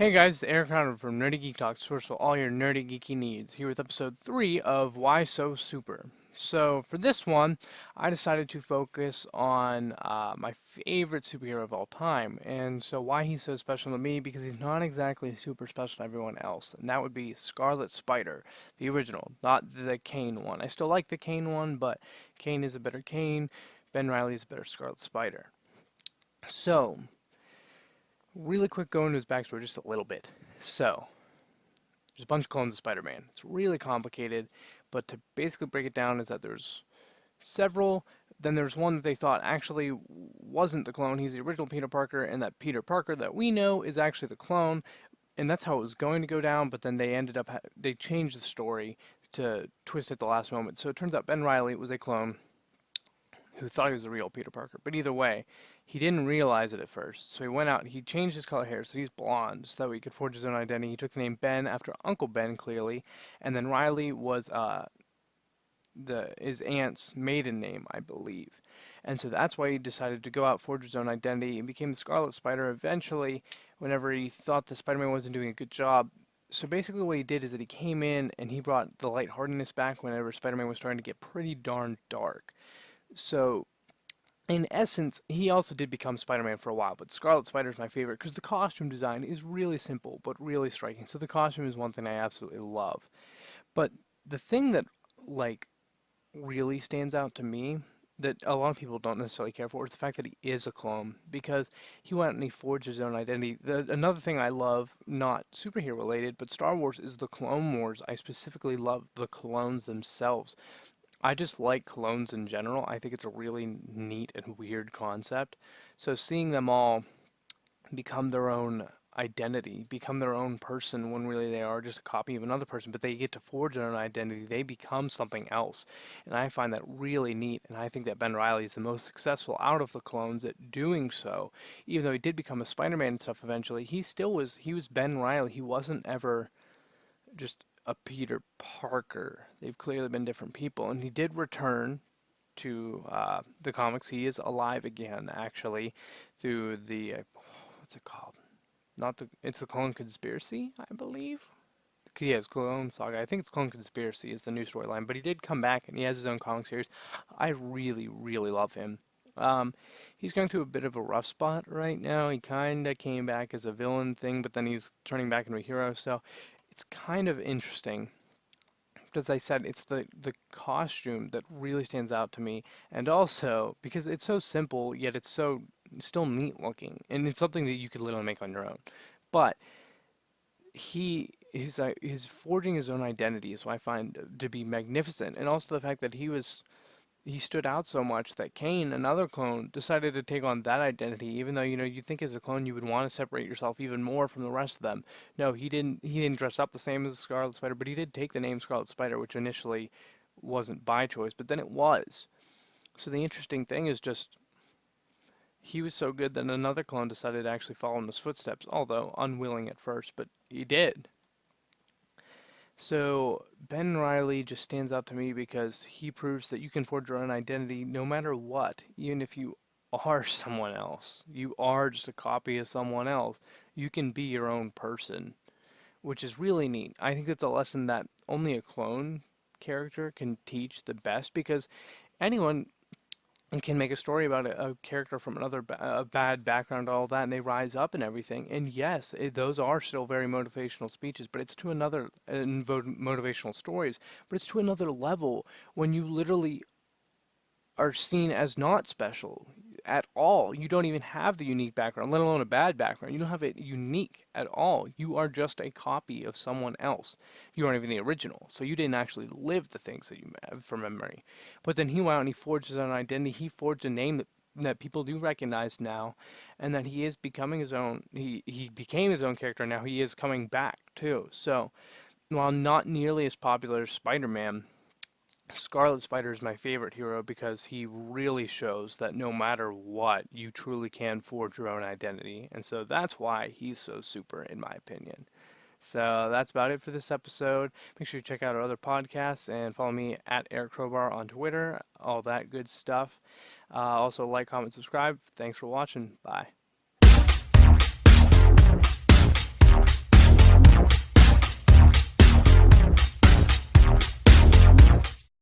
Hey guys, it's Eric Conner from Nerdy Geek Talk, source for all your nerdy geeky needs, here with episode 3 of Why So Super. So for this one, I decided to focus on my favorite superhero of all time, and so why he's so special to me, because he's not exactly super special to everyone else, and that would be Scarlet Spider, the original, not the Kane one. I still like the Kane one, but Kane is a better Kane, Ben Reilly is a better Scarlet Spider. So, really quick, go into his backstory just a little bit. So, there's a bunch of clones of Spider-Man. It's really complicated, but to basically break it down is that there's several. Then there's one that they thought actually wasn't the clone. He's the original Peter Parker, and that Peter Parker that we know is actually the clone. And that's how it was going to go down, but then they ended up, they changed the story to twist it at the last moment. So it turns out Ben Reilly was a clone who thought he was the real Peter Parker. But either way, he didn't realize it at first. So he went out, he changed his color hair, so he's blonde, so that he could forge his own identity. He took the name Ben after Uncle Ben, clearly. And then Riley was his aunt's maiden name, I believe. And so that's why he decided to go out, forge his own identity, and became the Scarlet Spider eventually, whenever he thought the Spider-Man wasn't doing a good job. So basically what he did is that he came in and he brought the lightheartedness back whenever Spider-Man was starting to get pretty darn dark. So, in essence, he also did become Spider-Man for a while, but Scarlet Spider is my favorite because the costume design is really simple but really striking. So the costume is one thing I absolutely love. But the thing that, like, really stands out to me that a lot of people don't necessarily care for is the fact that he is a clone because he went and he forged his own identity. Another thing I love, not superhero related, but Star Wars, is the Clone Wars. I specifically love the clones themselves. I just like clones in general. I think it's a really neat and weird concept. So seeing them all become their own identity, become their own person when really they are just a copy of another person, but they get to forge their own identity. They become something else. And I find that really neat. And I think that Ben Reilly is the most successful out of the clones at doing so. Even though he did become a Spider-Man and stuff eventually, he was Ben Reilly. He wasn't ever just a Peter Parker. They've clearly been different people, and he did return to the comics. He is alive again, actually, through the what's it called? Not the It's the Clone Conspiracy, I believe. Yeah, it's Clone Saga. I think it's Clone Conspiracy is the new storyline, but he did come back and he has his own comic series. I really, really love him. He's going through a bit of a rough spot right now. He kind of came back as a villain thing, but then he's turning back into a hero. So it's kind of interesting. As I said, it's the costume that really stands out to me, and also because it's so simple, yet it's so still neat looking, and it's something that you could literally make on your own. But he's forging his own identity, so I find to be magnificent, and also the fact that he stood out so much that Kane, another clone, decided to take on that identity, even though, you think as a clone you would want to separate yourself even more from the rest of them. No, he didn't dress up the same as Scarlet Spider, but he did take the name Scarlet Spider, which initially wasn't by choice, but then it was. So the interesting thing is just he was so good that another clone decided to actually follow in his footsteps, although unwilling at first, but he did. So Ben Reilly just stands out to me because he proves that you can forge your own identity no matter what, even if you are someone else. You are just a copy of someone else. You can be your own person, which is really neat. I think that's a lesson that only a clone character can teach the best because anyone and can make a story about a character from another a bad background, all that, and they rise up and everything. And yes, those are still very motivational speeches, but it's to another motivational stories, but it's to another level when you literally are seen as not special at all. You don't even have the unique background, let alone a bad background. You don't have it unique at all. You are just a copy of someone else. You aren't even the original. So you didn't actually live the things that you have from memory. But then he went out and he forged his own identity. He forged a name that people do recognize now, and that he is becoming his own. He became his own character. Now he is coming back too. So while not nearly as popular as Spider-Man, Scarlet Spider is my favorite hero because he really shows that no matter what, you truly can forge your own identity. And so that's why he's so super, in my opinion. So that's about it for this episode. Make sure you check out our other podcasts and follow me at Eric Crowbar on Twitter, all that good stuff. Also, like, comment, subscribe. Thanks for watching. Bye.